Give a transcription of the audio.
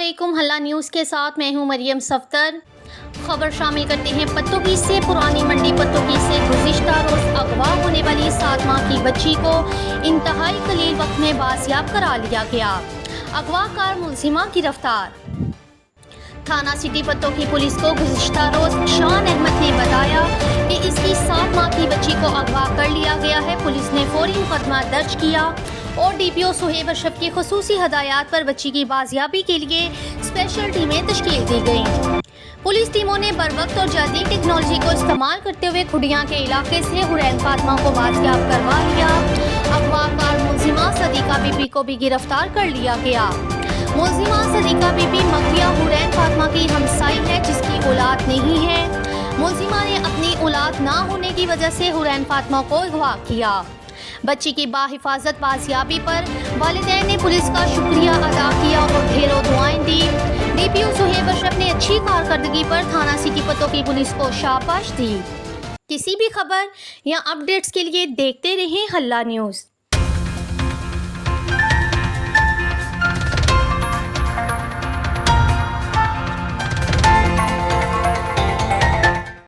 अस्सलामुअलैकुम। हल्ला न्यूज़ के साथ मैं हूं मरियम सफ्तर। खबर शामिल करते हैं पत्तोगी से। पुरानी मंडी पत्तोगी से गुज़िश्ता रोज़ अगवा होने वाली 7 माह की बच्ची को इंतहाई कलील वक्त में बाजियाब करा लिया गया। अगवाकार मुलजिमा गिरफ्तार। थाना सिटी पत्तों की पुलिस को गुज़िश्ता रोज़ शान अहमद ने बताया कि इसकी 7 माह की बच्ची को अगवा कर लिया गया है। पुलिस ने फौरी मुकदमा दर्ज किया और डीपीओ सुहेब अशरफ की खुसूसी हदायत पर बच्ची की बाजियाबी के लिए स्पेशल टीमें तश्कील दी गईं। पुलिस टीमों ने बरवक्त और जदीद टेक्नोलॉजी को इस्तेमाल करते हुए खुडियां के इलाके से हुरैन फातिमा को बाजियाब करवा लिया। अगवाकार मुलजिमा सदीका बीबी को भी गिरफ्तार कर लिया गया। मुलजिमा सदीका बीबी मकविया हुरैन फातिमा की हमसाई है जिसकी औलाद नहीं है। मुलजिमा ने अपनी औलाद ना होने की वजह से हुरैन फातिमा को अगवा किया। बच्ची की बाहिफाजत बाजियाबी पर वालिदैन ने पुलिस का शुक्रिया अदा किया और ढेरों दुआएं दी। डीपीओ सुहेब अशरफ ने अच्छी कारकर्दगी पर थाना सिटी पत्तों की पुलिस को शाबाश दी। किसी भी खबर या अपडेट्स के लिए देखते रहें हल्ला न्यूज़।